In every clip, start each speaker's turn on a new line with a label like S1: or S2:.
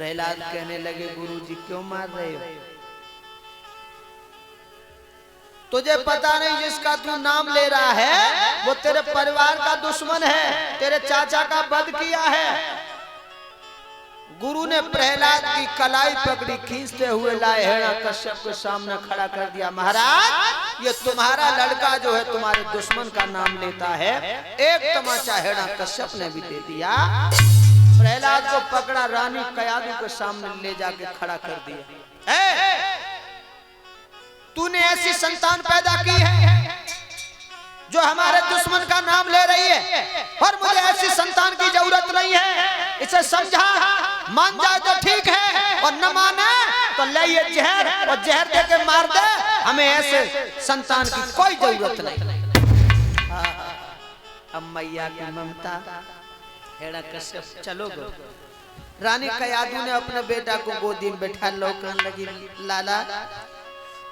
S1: प्रहलाद कहने लगे गुरुजी क्यों मार रहे हो? तुझे पता नहीं जिसका तू नाम ले रहा है वो तेरे परिवार का दुश्मन है, तेरे चाचा का वध किया है। गुरु ने प्रहलाद की कलाई पकड़ी, खींचते हुए लाए हिरण्यकश्यप के सामने खड़ा कर दिया। महाराज ये तुम्हारा लड़का जो है तुम्हारे दुश्मन का नाम लेता है। एक तमाचा हिरण्यकश्यप ने भी दे दिया। प्रहलाद को पकड़ा, रानी कयादू के सामने ले जाके खड़ा कर दिया। तूने ऐसी संतान पैदा की है जो हमारे दुश्मन का नाम ले रही है, और मुझे ऐसी संतान की जरूरत नहीं है। इसे समझा, मान जाए तो ठीक है, और न माने तो ले ये जहर, और जहर दे के मार दे। हमें ऐसे संतान की कोई जरूरत नहीं। अब मैया की ममता, हिरण्यकश्यप चलो गो। रानी कयादू ने अपने बेटा को गोदी में बैठा लो, कहने लगी लाला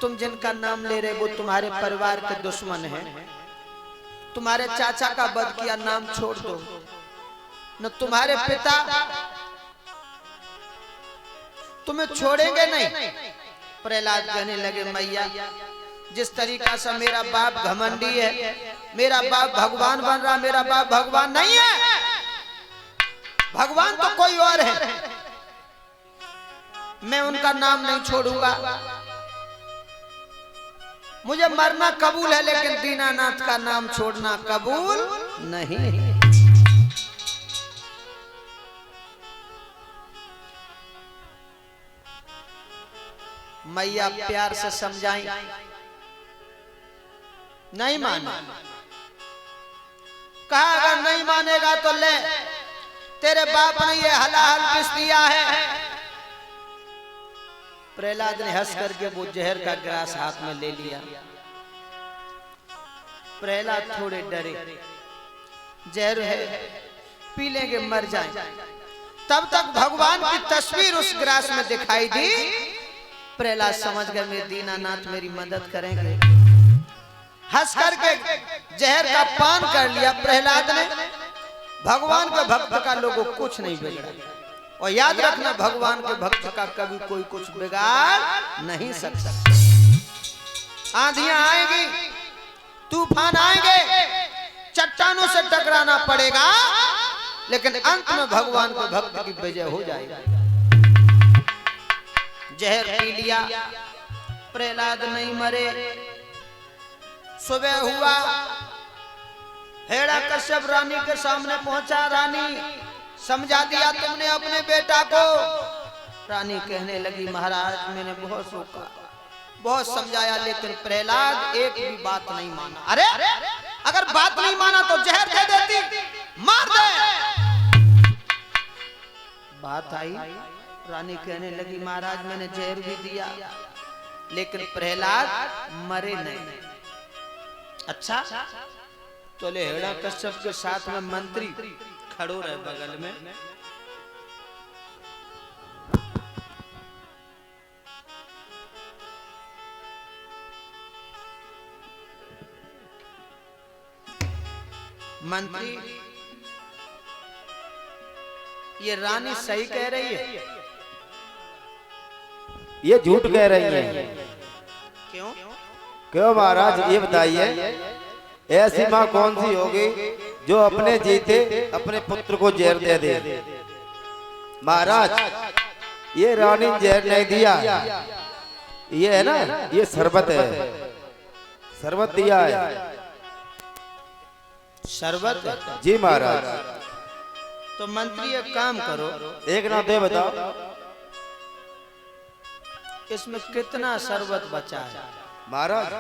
S1: तुम जिनका नाम ले रहे वो तुम्हारे परिवार के दुश्मन हैं। तुम्हारे चाचा का वध किया, नाम छोड़ दो। न तुम्हारे पिता तुम्हें छोड़ेंगे नहीं। प्रहलाद कहने लगे मैया जिस तरीका से मेरा बाप घमंडी है, मेरा बाप भगवान बन रहा, मेरा बाप भगवान नहीं है। भगवान तो कोई और है। मैं उनका नाम नहीं छोड़ूंगा। मुझे मरना कबूल है लेकिन दीनानाथ का नाम छोड़ना कबूल नहीं। मैया प्यार से समझाई, नहीं माना। कहा अगर नहीं मानेगा तो ले, तेरे बाप ने ये हलाहल किस दिया है। प्रहलाद ने हंस करके वो जहर का ग्लास हाथ में ले लिया। प्रहलाद थोड़े डरे, जहर है पी लेंगे मर जाए। तब तक भगवान की तस्वीर उस ग्लास में दिखाई दी। प्रहलाद समझ गए मेरे दीनानाथ मेरी मदद करेंगे। हंस करके जहर का पान कर लिया प्रहलाद ने। भगवान के भक्त का लोगों कुछ नहीं बिगड़ा, और याद रखना भगवान के भक्त का कभी कोई कुछ बिगाड़ नहीं सकता। आंधियां आएंगी, तूफान आएंगे, चट्टानों से टकराना पड़ेगा, लेकिन अंत में भगवान के भक्त की विजय हो जाएगी। जहर पी लिया, प्रहलाद नहीं मरे। सुबह हुआ, हिरण्यकश्यप रानी के सामने पहुंचा। रानी समझा दिया तुमने अपने बेटा को। रानी कहने लगी महाराज मैंने बहुत रोका, बहुत समझाया, लेकिन प्रहलाद एक भी बात नहीं माना। अरे अगर बात नहीं माना तो जहर दे देती, मार दे। बात आई, रानी कहने लगी महाराज मैंने जहर भी दिया लेकिन प्रहलाद मरे नहीं। अच्छा तो ले हिरण्यकश्यप के साथ में मंत्री खड़ो रहे बगल में। मंत्री ये रानी सही कह रही है,
S2: ये झूठ कह रही है।
S1: क्यों
S2: क्यों महाराज ये बताइए, ऐसी माँ कौन सी होगी जो अपने जीते अपने पुत्र को जहर दे दे। महाराज ये रानी जहर नहीं दिया, ये है ना ये शरबत है, शरबत दिया है।
S1: शरबत?
S2: जी महाराज।
S1: तो मंत्री एक काम करो,
S2: एक ना दे बताओ
S1: इसमें कितना शरबत बचा है?
S2: महाराज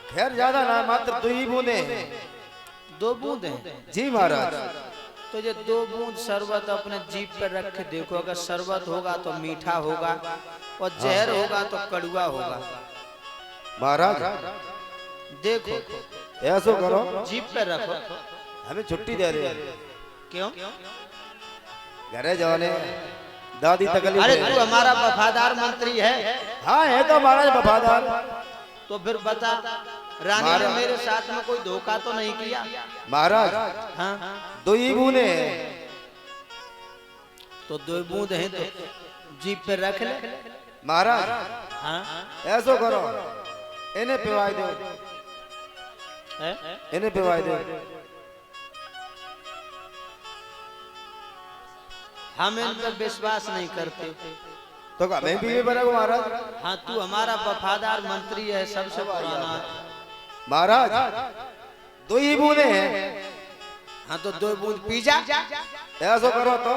S2: खैर ज्यादा ना, मात्र 2 ही बूंदे हैं।
S1: 2 बूंद हैं?
S2: जी महाराज।
S1: तो ये 2 बूंद शरबत अपने जीभ पर रख के देखो, अगर शरबत होगा तो मीठा होगा और जहर होगा तो कड़वा होगा।
S2: महाराज
S1: देखो
S2: ऐसा करो,
S1: जीभ पे रखो।
S2: हमें छुट्टी दे रहे।
S1: क्यों?
S2: घरे जाने दादी तकलीफ।
S1: अरे तू हमारा वफादार मंत्री है।
S2: हाँ है तो महाराज वफादार।
S1: तो फिर बता रानी ने मेरे साथ में कोई धोखा तो नहीं किया?
S2: महाराज
S1: हाँ
S2: 2 ही बूंदे।
S1: तो 2 बूंद है तो जीप पे रख ले।
S2: महाराज
S1: हाँ
S2: ऐसो करो, इन्हें पिवाई दो, इन्हें पिवाई दो।
S1: हम इन पर विश्वास नहीं करते।
S2: तो हमें भी बनेगा महाराज।
S1: हाँ तू हमारा वफादार मंत्री है, सबसे पुराना।
S2: महाराज 2 ही बूंदे हैं।
S1: हाँ तो 2 बूंद पी जा।
S2: ऐसो करो तो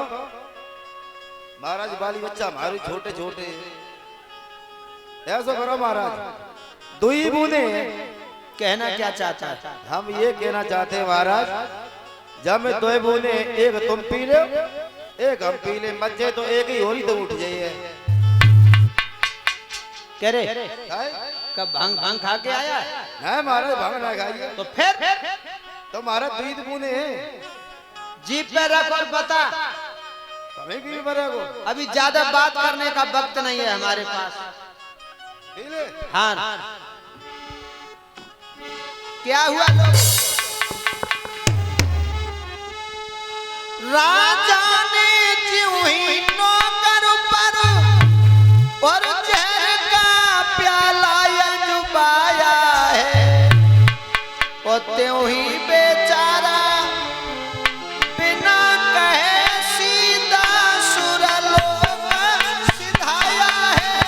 S2: महाराज, बाली बच्चा हमारे छोटे छोटे, ऐसो करो महाराज, 2 ही बूंदे हैं।
S1: कहना क्या चाहता है?
S2: हम ये कहना चाहते हैं महाराज, जब में 2 बूंदे, एक तुम पी लो, एक हम पी ले, मजे तो एक ही हो रही तो उठ जाइए।
S1: कह रे कब भांग भांग खा के आया?
S2: नहीं महाराज, भांग ना खाइए।
S1: तो फिर
S2: तो महाराज 2 ही बूंदे हैं।
S1: जीप पे रख और बता।
S2: हमें भी बनेगा।
S1: अभी ज्यादा बात करने का वक्त नहीं है हमारे पास।
S2: पी ले।
S1: हाँ क्या हुआ? राजा ने ज्यों ही नौकर पर और जहर का प्याला डुबाया है, और त्यों ही बेचारा बिना कहे सीधा सुरलोक सिधाया है।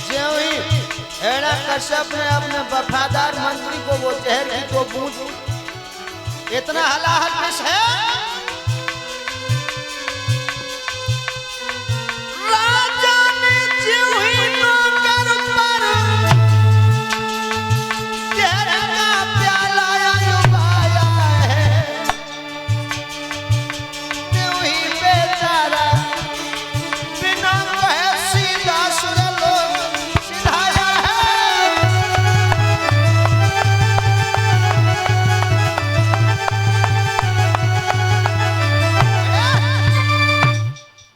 S1: त्यों ही बेचारा कश्यप ने अपने वफादार मंत्री को वो जहर की 2 बूंद, इतना हलाहल विष है। राजा ने ज्यों ही नौकर पर जहर का प्याला डुबाया है, त्यों ही बेचारा बिना कहे सीधा सुरलोक सिधाया।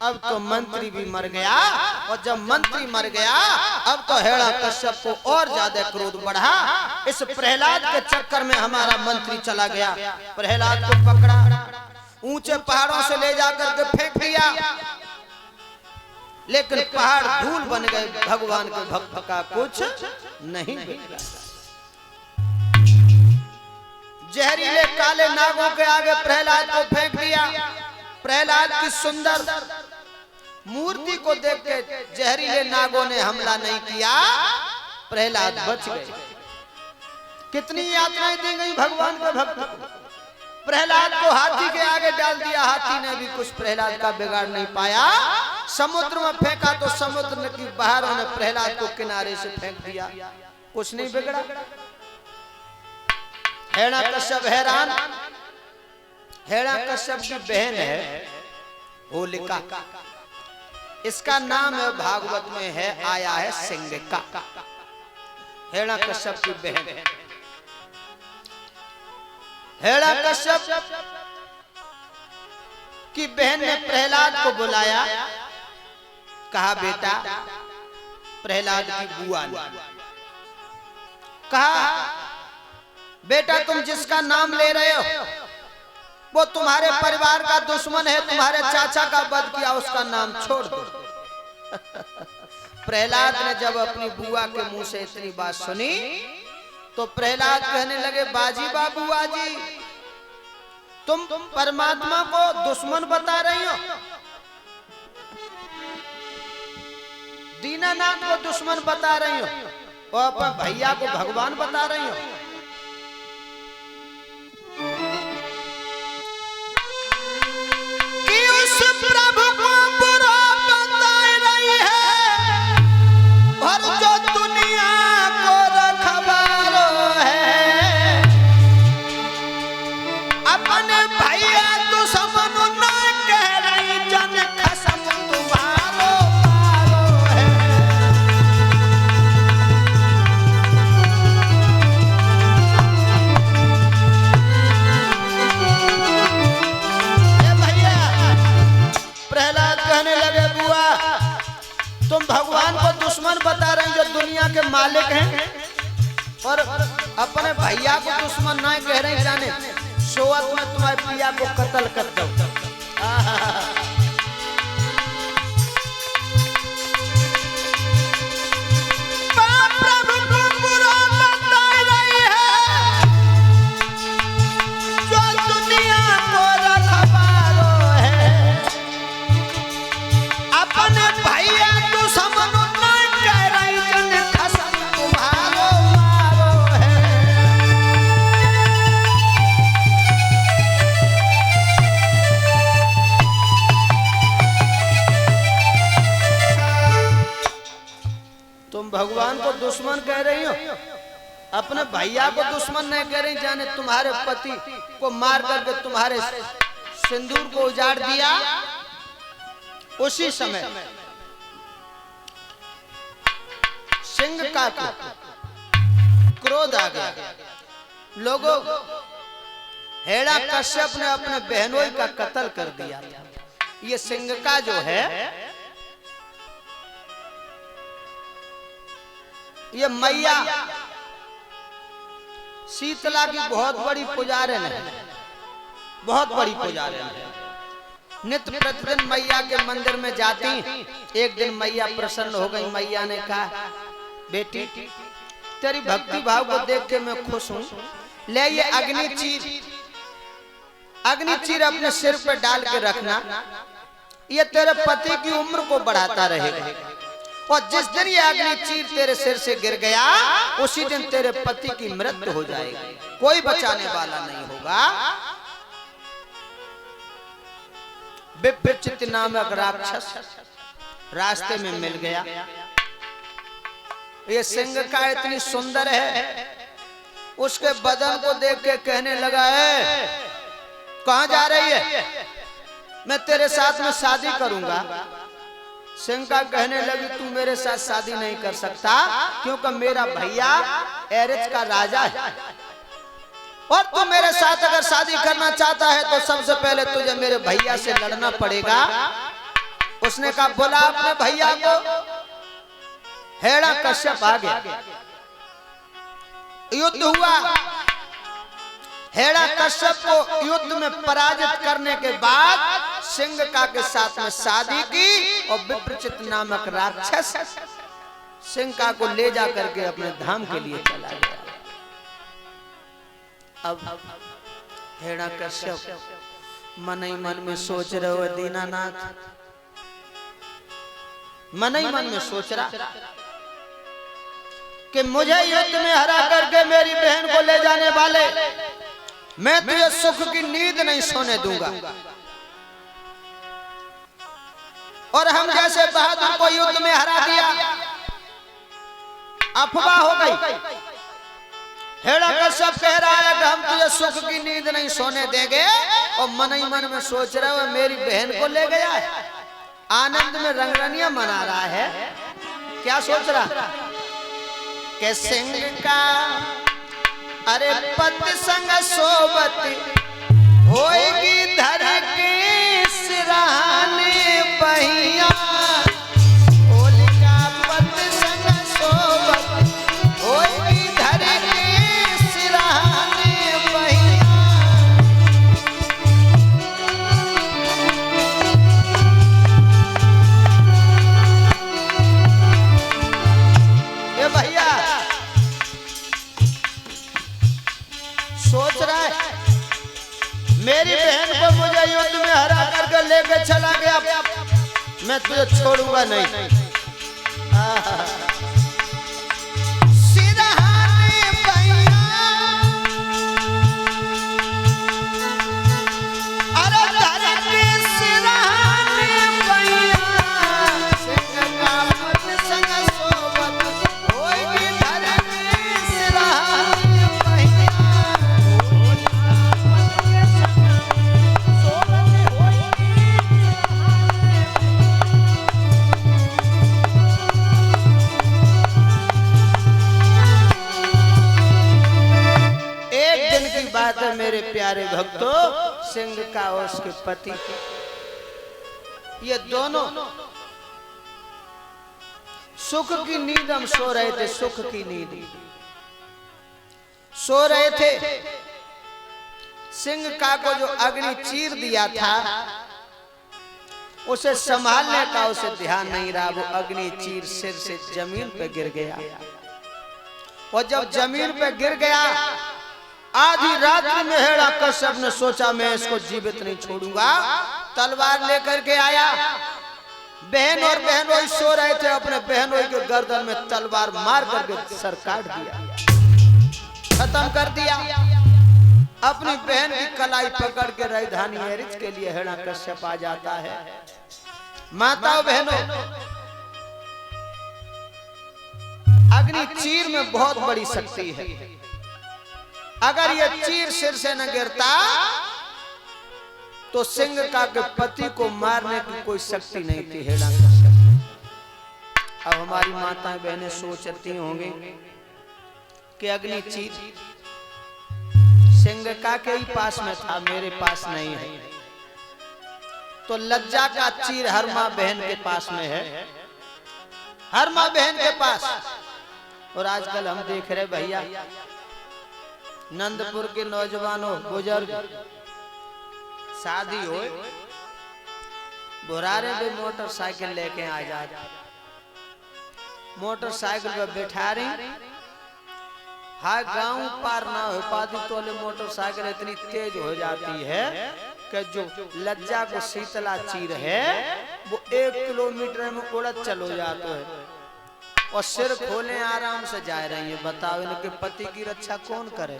S1: अब तो मंत्री भी मर गया, और जब मंत्री मर गया अब तो हेड़ा कश्यप को और ज्यादा क्रोध बढ़ा। इस प्रहलाद के चक्कर में हमारा मंत्री चला गया। प्रहलाद को पकड़ा, ऊंचे पहाड़ों से ले जाकर के फेंक दिया, लेकिन पहाड़ धूल बन गए। भगवान के भक्त का कुछ नहीं बिगड़ा। जहरीले काले नागों के आगे प्रहलाद को फेंक दिया। प्रहलाद की सुंदर मूर्ति को देख के जहरीले नागों ने हमला नहीं किया, प्रहलाद बच गए। कितनी यातनाएं दी गई भगवान के भक्त को। प्रहलाद को हाथी के आगे डाल दिया, हाथी ने भी कुछ प्रहलाद का बिगाड़ नहीं पाया। समुद्र में फेंका तो समुद्र की बहारों ने प्रहलाद को किनारे से फेंक दिया, कुछ नहीं बिगड़ा। हिरण्यकश्यप हैरान। हिरण्यकश्यप की बहन है होलिका, इसका नाम है भागवत में है आया है सिंगिका। हिरण्यकश्यप की बहन। हिरण्यकश्यप की बहन ने प्रहलाद को बुलाया, कहा बेटा, प्रहलाद की बुआ ने कहा बेटा तुम जिसका नाम ले रहे हो वो तुम्हारे परिवार का दुश्मन है, तुम्हारे चाचा का वध किया, उसका नाम छोड़ दो। प्रहलाद ने जब अपनी बुआ के मुंह से इतनी बात सुनी तो प्रहलाद कहने लगे बाजी बाबू बाजी, तुम परमात्मा को दुश्मन बता रही हो, दीनानाथ को दुश्मन बता रही हो और अपन भैया को भगवान बता रही हो। कि उस प्रभु को बुरा बता रही है और जो दुनिया को रखवारो है, अपने भैया दुश्मन ना कह रही, जन खसम तुम्हारो मारो है। दुनिया के मालिक हैं और अपने भैया को दुश्मन ना कह रहे जाने सोवत में तुम्हारे पिया को कत्ल कर दो। भगवान को दुश्मन कह रही हो, अपने भैया को दुश्मन नहीं कह रही जाने तुम्हारे पति को मार करके तुम्हारे सिंदूर को उजाड़ दिया। उसी समय सिंह का क्रोध आ गया। लोगों हेड़ा कश्यप ने अपने बहनोई का कत्ल कर दिया। ये सिंह का जो है ये मैया शीतला की बहुत बड़ी पुजारिन है, बहुत बड़ी पुजारिन है। नित्य प्रतिदिन मैया के मंदिर में जाती। एक दिन मैया प्रसन्न हो गई। मैया ने कहा बेटी तेरी भक्ति भाव को देख के मैं खुश हूँ। ले ये अग्नि चीर अपने सिर पे डाल के रखना, ये तेरे पति की उम्र को बढ़ाता रहेगा। और जिस दिन ये अग्नि चीर तेरे सिर से गिर गया उसी दिन तेरे पति की मृत्यु हो जाएगी, कोई बचाने वाला नहीं होगा। विप्रचित नामक राक्षस रास्ते में मिल गया। ये सिंह का इतनी सुंदर है, उसके बदन को देख के कहने लगा है कहां जा रही है, मैं तेरे साथ में शादी करूंगा। सिंह का कहने लगी तू मेरे साथ शादी नहीं कर सकता क्योंकि मेरा भैया एरिच का राजा है और तू मेरे साथ अगर शादी करना चाहता है तो सबसे पहले तुझे मेरे भैया से लड़ना पड़ेगा। उसने कहा बोला अपने भैया को। हेड़ा कश्यप आ गया, युद्ध हुआ। हेड़ा कश्यप को युद्ध में पराजित करने के बाद सिंह का के साथ में शादी की और विप्रचित नामक राक्षस सिंह का को ले जा करके अपने धाम के लिए चला गया। अब हेड़ा कश्यप मन ही मन में सोच रहे हो दीनानाथ, मन ही मन में सोच रहा कि मुझे युद्ध में हरा करके मेरी बहन को ले जाने वाले मैं तुझे सुख की नींद नहीं सोने दूंगा। और हम जैसे बहादुर को युद्ध में हरा दिया, अफवाह हो गई। हेड़ा कश्यप कह रहा है कि हम तुझे सुख की नींद नहीं सोने देंगे और मन ही मन में सोच रहे हो मेरी बहन को ले गया है, आनंद में रंगरनिया मना रहा है। क्या सोच रहा कि सिंह का अरे पति संग सोबत होएगी धर के सिराने बहिया। होलिका पति संग सोबत होएगी धर के सिराने बहिया। ये भैया सोच रहा है मेरी बहन को मुझे युद्ध में हरा करके लेके चला गया, मैं तुझे छोड़ूंगा नहीं। सिरहाने भैया अरे धर के सिरहाने भैया। सिंह का पति संग सोबत होएगी धर के सिरहाने भैया। बात है मेरे प्यारे भक्तों, सिंह का और उसके पति ये दोनों सुख की नींद हम सो रहे थे, सुख की नींद सो रहे थे। सिंह का को जो अग्नि चीर दिया था उसे संभालने का उसे ध्यान नहीं रहा, वो अग्नि चीर सिर से जमीन पे गिर गया। और जब जमीन पे गिर गया, आधी रात में हिरण्यकश्यप ने सोचा मैं इसको जीवित नहीं छोड़ूंगा, तलवार लेकर के आया। बहन और बहनोई सो रहे थे, अपने बहनोई के गर्दन में तलवार मार करके सर काट दिया, खत्म कर दिया। अपनी बहन की कलाई पकड़ के राजधानी एरिच के लिए हिरण्यकश्यप आ जाता है। माताओं बहनों, अग्नि चीर में बहुत बड़ी शक्ति है। अगर ये चीर सिर से न गिरता तो सिंह का के पति को मारने की कोई शक्ति नहीं थी हिरण्यकश्यप। अब हमारी माताएं बहनें सोचती होंगी कि अग्नि चीर सिंह का के ही पास में था, मेरे पास नहीं है। तो लज्जा का चीर हर मां बहन के पास में है, हर मां बहन के पास। और आजकल हम देख रहे भैया, नंदपुर के नौजवानों बुजुर्ग शादी हो, बुरारे भी मोटरसाइकिल लेके आ जाते, मोटरसाइकिल पे बैठा रही, हाँ गांव पार ना हो पाती तो मोटरसाइकिल इतनी तेज हो जाती है कि जो लज्जा को शीतला चीर है वो 1 किलोमीटर में उड़द चलो जाता है। और सिर खोले आराम से जा रही है। बताओ इनके पति की रक्षा कौन करे?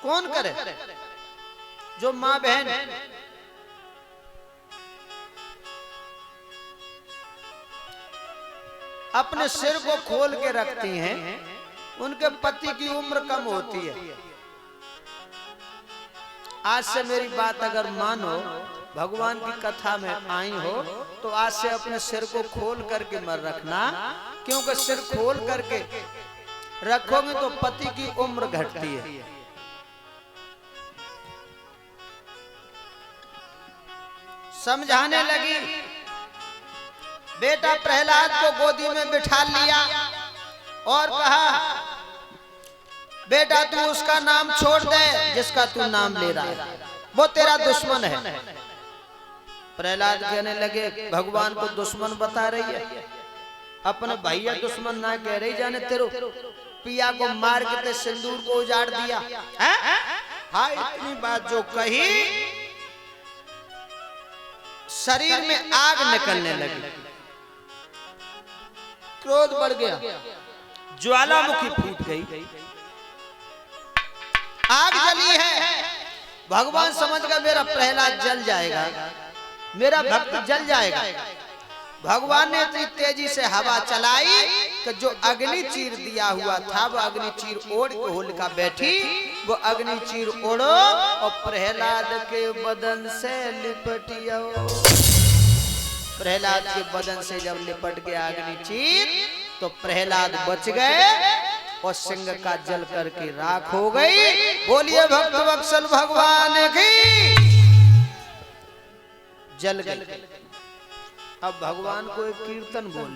S1: कौन करे? जो माँ बहन अपने सिर को खोल के रखती हैं, उनके पति की उम्र कम होती है। आज से मेरी बात अगर मानो, भगवान की कथा में आई हो, तो आज से अपने सिर को खोल करके मत रखना, क्योंकि सिर खोल करके रखोगे तो पति की उम्र घटती है। समझाने लगी, बेटा प्रहलाद को गोदी में बिठा लिया और कहा, बेटा तू उसका नाम छोड़ दे जिसका तू नाम ले रहा है, वो तेरा दुश्मन है। प्रहलाद कहने लगे, भगवान को दुश्मन बता रही है, अपने भैया दुश्मन ना कह रही, जाने तेरे पिया को मार के ते सिंदूर को उजाड़ दिया। हाँ, इतनी बात जो कही, शरीर में आग निकलने लगी, क्रोध बढ़ गया, ज्वालामुखी फूट गई, आग जली है। भगवान समझ गया मेरा प्रहलाद जल जाएगा, मेरा भक्त जल जाएगा। भगवान ने इतनी तेजी से हवा चलाई कि जो अग्नि चीर दिया हुआ था वो अग्नि चीर ओढ़ के होलिका बैठी, वो अग्नि चीर ओढ़ो और प्रहलाद के बदन से लिपटिया। प्रहलाद के बदन से जब लिपट गया अग्नि चीर, तो प्रहलाद बच गए और सिंह का जल करके राख हो गई। बोलिए भक्त वत्सल भगवान की। जल गई। अब भगवान को एक कीर्तन बोल